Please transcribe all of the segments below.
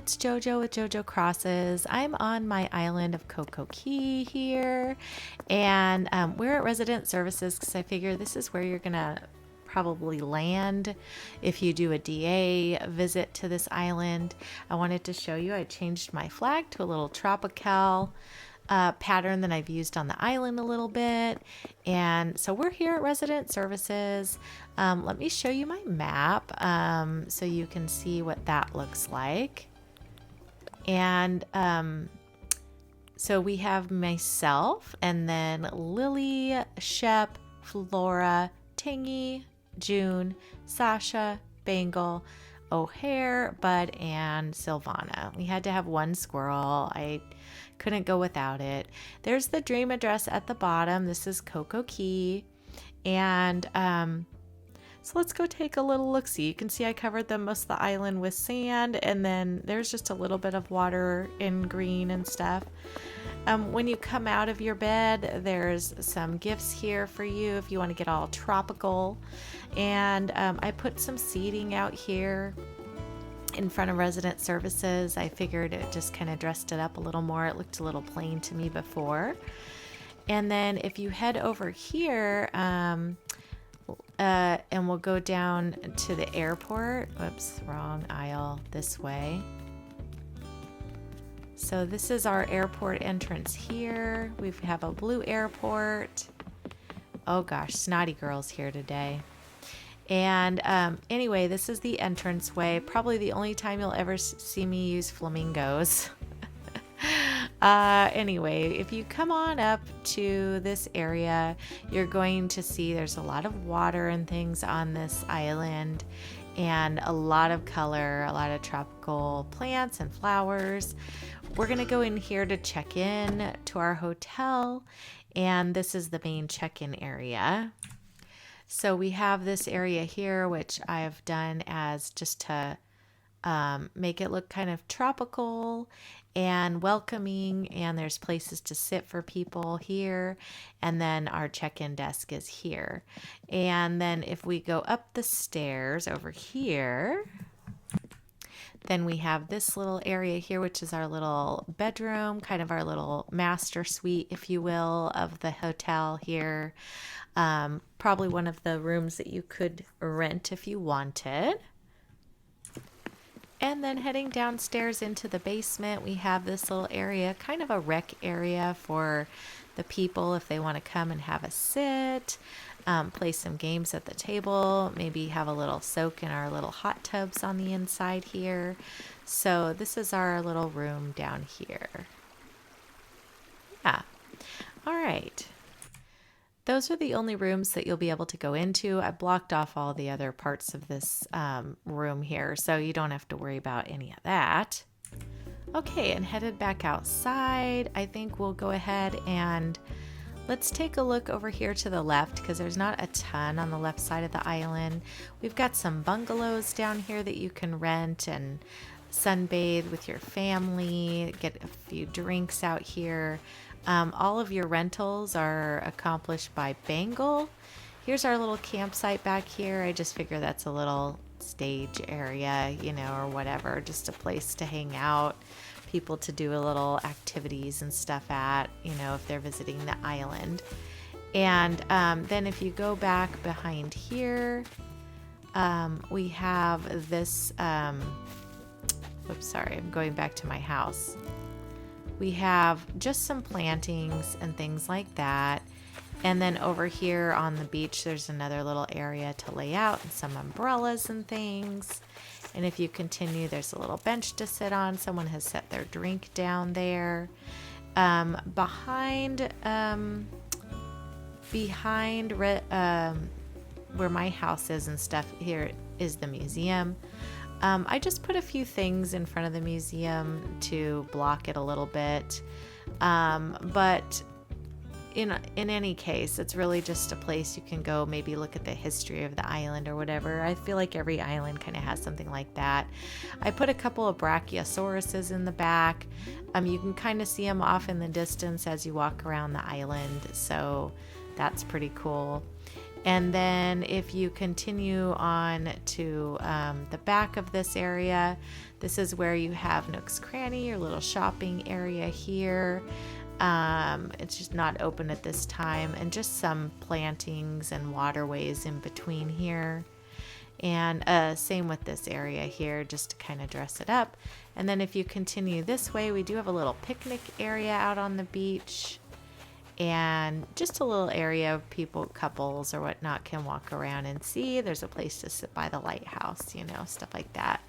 it's Jojo with Jojo Crosses. I'm on my island of Coco Key here, and we're at Resident Services because I figure this is where you're gonna probably land if you do a DA visit to this island. I wanted to show you, I changed my flag to a little Tropicore pattern that I've used on the island a little bit. And so we're here at Resident Services. Let me show you my map so you can see what that looks like. And so we have myself and then Lily, Shep, Flora, Tingy, June, Sasha, Bangle, O'Hare, Bud, and Silvana. We had to have one squirrel. I couldn't go without it. There's the dream address at the bottom. This is Coco Key. And so let's go take a little look-see. You can see I covered most of the island with sand, and then there's just a little bit of water in green and stuff. When you come out of your bed, there's some gifts here for you if you want to get all tropical. And I put some seating out here in front of Resident Services. I figured it just kind of dressed it up a little more. It looked a little plain to me before. And then if you head over here, and we'll go down to the airport. Whoops, wrong aisle, this way. So this is our airport entrance here. We have a blue airport. Oh gosh, snotty girls here today. And anyway, this is the entranceway. Probably the only time you'll ever see me use flamingos. Anyway, if you come on up to this area, you're going to see there's a lot of water and things on this island, and a lot of color, a lot of tropical plants and flowers. We're going to go in here to check in to our hotel, and this is the main check-in area. So we have this area here, which I've done as just to make it look kind of tropical and welcoming, and there's places to sit for people here, and then our check-in desk is here. And then if we go up the stairs over here, then we have this little area here, which is our little bedroom, kind of our little master suite, if you will, of the hotel here. Probably one of the rooms that you could rent if you wanted. And then heading downstairs into the basement, we have this little area, kind of a rec area for the people if they want to come and have a sit, play some games at the table, maybe have a little soak in our little hot tubs on the inside here. So this is our little room down here. Yeah. All right. Those are the only rooms that you'll be able to go into. I blocked off all the other parts of this room here, so you don't have to worry about any of that. Okay, and headed back outside, I think we'll go ahead and let's take a look over here to the left, because there's not a ton on the left side of the island. We've got some bungalows down here that you can rent and sunbathe with your family, get a few drinks out here. All of your rentals are accomplished by Bangle. Here's our little campsite back here. I just figure that's a little stage area, you know, or whatever, just a place to hang out, people to do a little activities and stuff at, you know, if they're visiting the island. And then if you go back behind here, we have this, oops, sorry, I'm going back to my house. We have just some plantings and things like that. And then over here on the beach, there's another little area to lay out and some umbrellas and things. And if you continue, there's a little bench to sit on. Someone has set their drink down there. Behind where my house is and stuff, here is the museum. I just put a few things in front of the museum to block it a little bit. But in any case, it's really just a place you can go maybe look at the history of the island or whatever. I feel like every island kind of has something like that. I put a couple of brachiosauruses in the back. You can kind of see them off in the distance as you walk around the island. So that's pretty cool. And then if you continue on to the back of this area, this is where you have Nooks Cranny, your little shopping area here. It's just not open at this time, and just some plantings and waterways in between here. And same with this area here, just to kind of dress it up. And then if you continue this way, we do have a little picnic area out on the beach. And just a little area people, couples or whatnot, can walk around and see. There's a place to sit by the lighthouse, you know, stuff like that.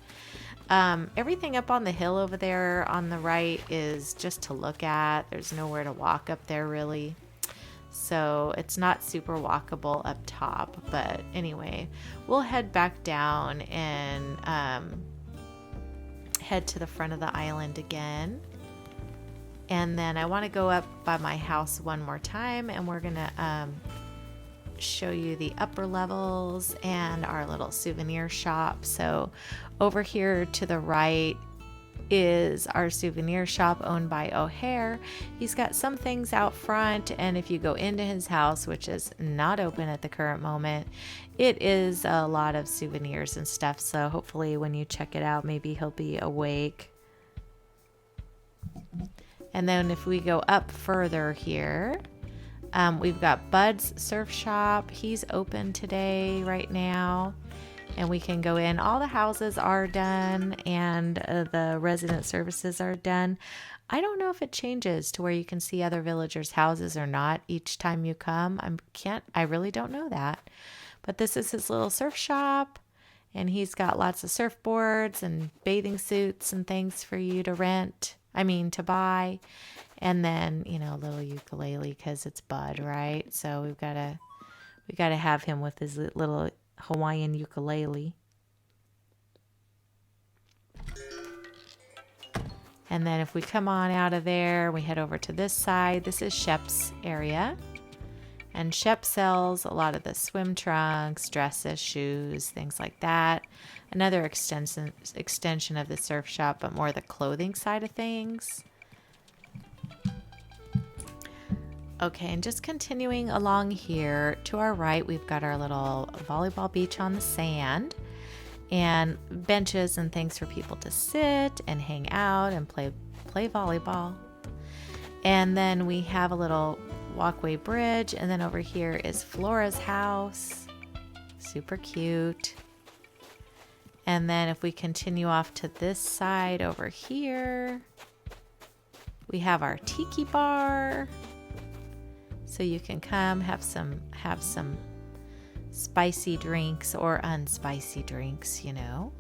Everything up on the hill over there on the right is just to look at. There's nowhere to walk up there really. So it's not super walkable up top. But anyway, we'll head back down and head to the front of the island again. And then I want to go up by my house one more time, and we're going to show you the upper levels and our little souvenir shop. So over here to the right is our souvenir shop owned by O'Hare. He's got some things out front, and if you go into his house, which is not open at the current moment, it is a lot of souvenirs and stuff. So hopefully when you check it out, maybe he'll be awake. And then if we go up further here, we've got Bud's Surf Shop. He's open today, right now. And we can go in. All the houses are done, and the resident services are done. I don't know if it changes to where you can see other villagers' houses or not each time you come. I really don't know that. But this is his little surf shop. And he's got lots of surfboards and bathing suits and things for you to to buy. And then, you know, a little ukulele because it's Bud, right? So we gotta have him with his little Hawaiian ukulele. And then if we come on out of there, we head over to this side. This is Sheps area. And Sheps sells a lot of the swim trunks, dresses, shoes, things like that. Another extension of the surf shop, but more the clothing side of things. Okay, and just continuing along here, to our right, we've got our little volleyball beach on the sand. And benches and things for people to sit and hang out and play volleyball. And then we have a little walkway bridge, and then over here is Flora's house. Super cute. And then if we continue off to this side over here, we have our Tiki bar. So you can come have some spicy drinks or unspicy drinks, you know.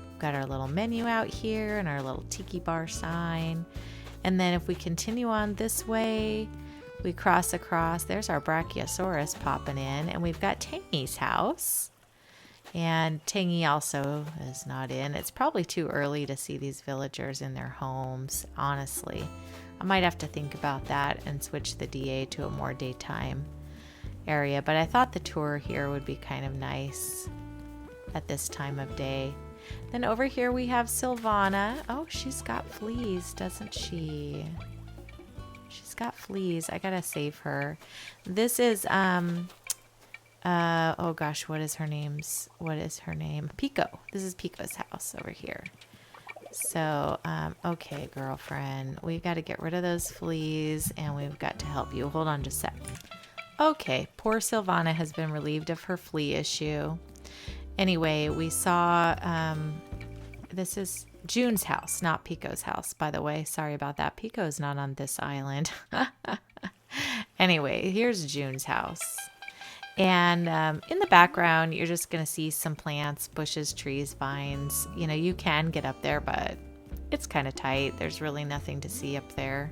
We've got our little menu out here and our little Tiki bar sign. And then if we continue on this way, we cross across. There's our Brachiosaurus popping in, and we've got Tangy's house. And Tangy also is not in. It's probably too early to see these villagers in their homes, honestly. I might have to think about that and switch the DA to a more daytime area. But I thought the tour here would be kind of nice at this time of day. Then over here we have Silvana. Oh, she's got fleas, doesn't she? She's got fleas. I gotta save her. This is oh gosh, what is her name? Pico. This is Pico's house over here. So, okay, girlfriend, we got to get rid of those fleas, and we've got to help you. Hold on just a sec. Okay, poor Silvana has been relieved of her flea issue. Anyway, we saw, this is June's house, not Pico's house, by the way. Sorry about that. Pico's not on this island. Anyway, here's June's house. And in the background, you're just going to see some plants, bushes, trees, vines. You know, you can get up there, but it's kind of tight. There's really nothing to see up there.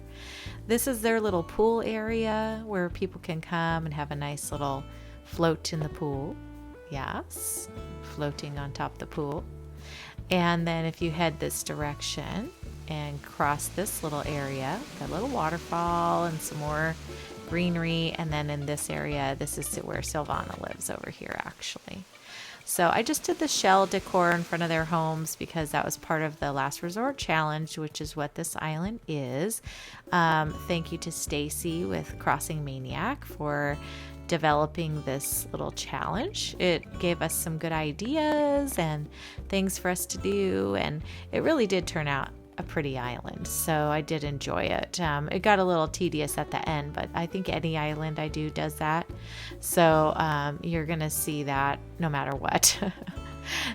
This is their little pool area where people can come and have a nice little float in the pool. Yes, floating on top of the pool. And then if you head this direction and cross this little area, got a little waterfall and some more greenery. And then in this area, this is where Silvana lives over here, actually. So I just did the shell decor in front of their homes because that was part of the Last Resort Challenge, which is what this island is. Thank you to Stacy with Crossing Maniac for developing this little challenge. It gave us some good ideas and things for us to do, and it really did turn out a pretty island, so I did enjoy it. It got a little tedious at the end, but I think any island I do does that, so you're gonna see that no matter what.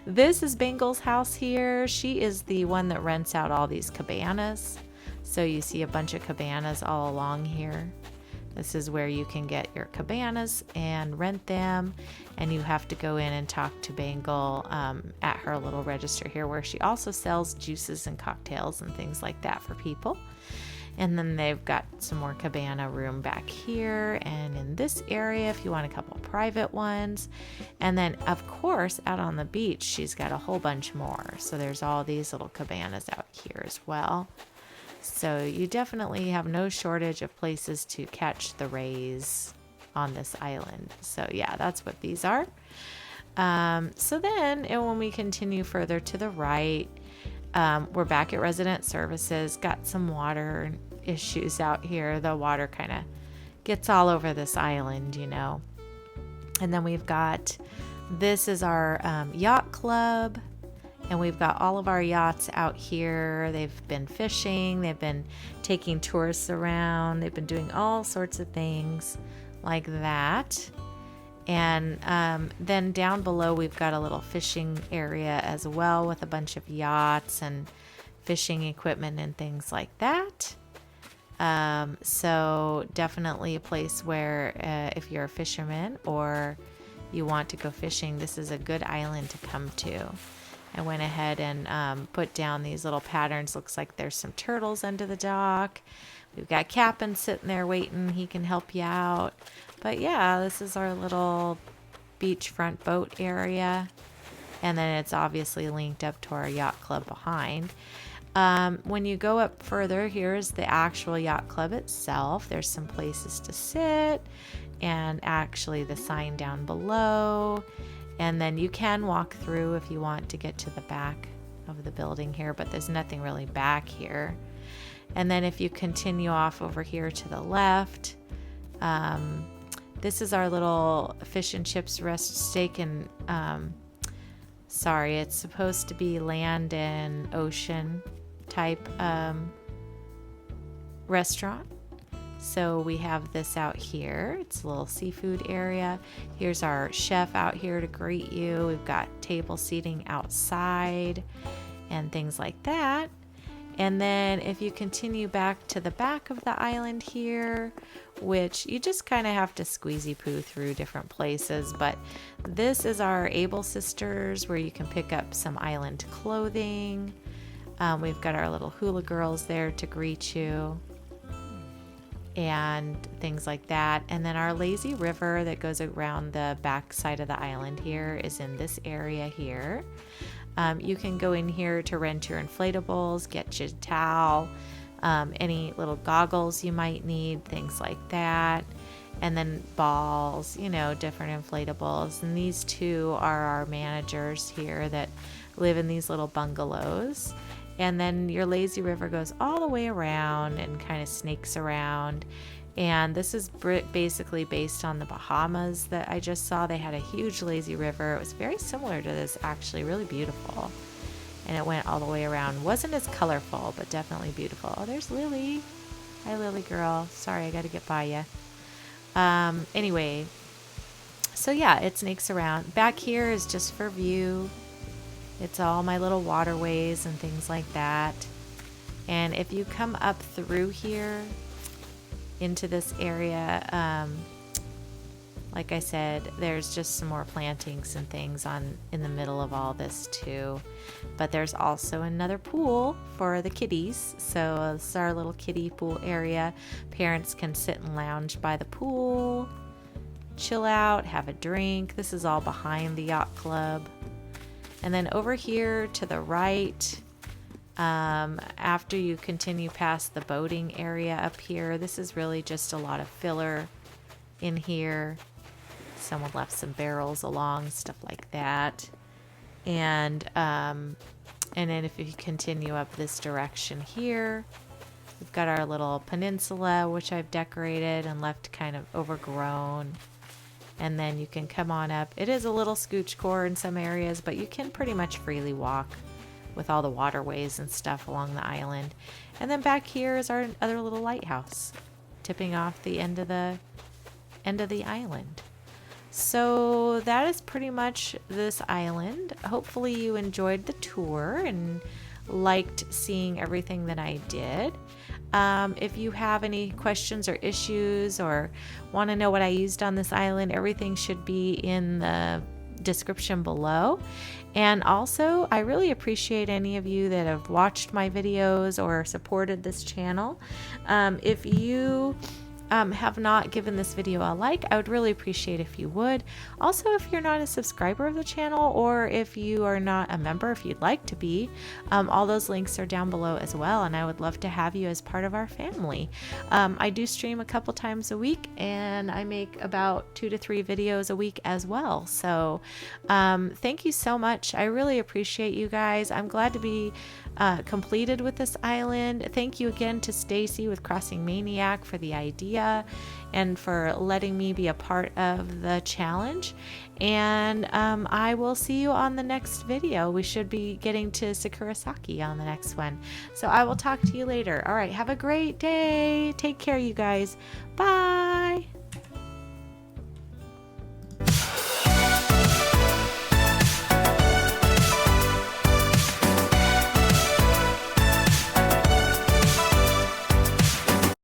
This is Bangle's house here. She is the one that rents out all these cabanas, so you see a bunch of cabanas all along here. This is where you can get your cabanas and rent them, and you have to go in and talk to Bangle at her little register here, where she also sells juices and cocktails and things like that for people. And then they've got some more cabana room back here and in this area if you want a couple private ones. And then of course out on the beach she's got a whole bunch more, so there's all these little cabanas out here as well. So you definitely have no shortage of places to catch the rays on this island. So yeah, that's what these are. So then, and when we continue further to the right, we're back at Resident Services. Got some water issues out here. The water kind of gets all over this island, you know. And then we've got, this is our yacht club. And we've got all of our yachts out here. They've been fishing, they've been taking tourists around, they've been doing all sorts of things like that. And then down below we've got a little fishing area as well with a bunch of yachts and fishing equipment and things like that. So definitely a place where if you're a fisherman or you want to go fishing, this is a good island to come to. I went ahead and put down these little patterns. Looks like there's some turtles under the dock. We've got Cap'n sitting there waiting. He can help you out. But yeah, this is our little beachfront boat area. And then it's obviously linked up to our yacht club behind. When you go up further, here's the actual yacht club itself. There's some places to sit and actually the sign down below. And then you can walk through if you want to get to the back of the building here, but there's nothing really back here. And then if you continue off over here to the left, this is our little fish and chips rest steak and, sorry, it's supposed to be land and ocean type restaurant. So we have this out here. It's a little seafood area. Here's our chef out here to greet you. We've got table seating outside and things like that. And then if you continue back to the back of the island here, which you just kind of have to squeezy poo through different places, but this is our Able Sisters where you can pick up some island clothing. We've got our little hula girls there to greet you and things like that. And then our lazy river that goes around the back side of the island here is in this area here. You can go in here to rent your inflatables, get your towel, any little goggles you might need, things like that. And then balls, you know, different inflatables. And these two are our managers here that live in these little bungalows. And then your lazy river goes all the way around and kind of snakes around. And this is basically based on the Bahamas that I just saw. They had a huge lazy river. It was very similar to this, actually, really beautiful. And it went all the way around. Wasn't as colorful, but definitely beautiful. Oh, there's Lily. Hi, Lily girl. Sorry, I got to get by you. Anyway, so yeah, it snakes around. Back here is just for view. It's all my little waterways and things like that. And if you come up through here into this area, like I said, there's just some more plantings and things in the middle of all this too. But there's also another pool for the kiddies. So this is our little kiddie pool area. Parents can sit and lounge by the pool, chill out, have a drink. This is all behind the yacht club. And then over here to the right, after you continue past the boating area up here, this is really just a lot of filler in here. someone left some barrels along, stuff like that. And then if you continue up this direction here, we've got our little peninsula, which I've decorated and left kind of overgrown. And then you can come on up. It is a little scooch core in some areas, but you can pretty much freely walk with all the waterways and stuff along the island. And then back here is our other little lighthouse, tipping off the end of the island. So that is pretty much this island. Hopefully you enjoyed the tour and liked seeing everything that I did. If you have any questions or issues or want to know what I used on this island, everything should be in the description below. And also, I really appreciate any of you that have watched my videos or supported this channel. If you have not given this video a like, I would really appreciate if you would. Also, if you're not a subscriber of the channel, or if you are not a member, if you'd like to be, all those links are down below as well, and I would love to have you as part of our family. I do stream a couple times a week, and I make about 2 to 3 videos a week as well. So thank you so much. I really appreciate you guys. I'm glad to be completed with this island. Thank you again to Stacy with Crossing Maniac for the idea and for letting me be a part of the challenge. And I will see you on the next video. We should be getting to Sakurasaki on the next one. So I will talk to you later. All right, have a great day. Take care, you guys. Bye.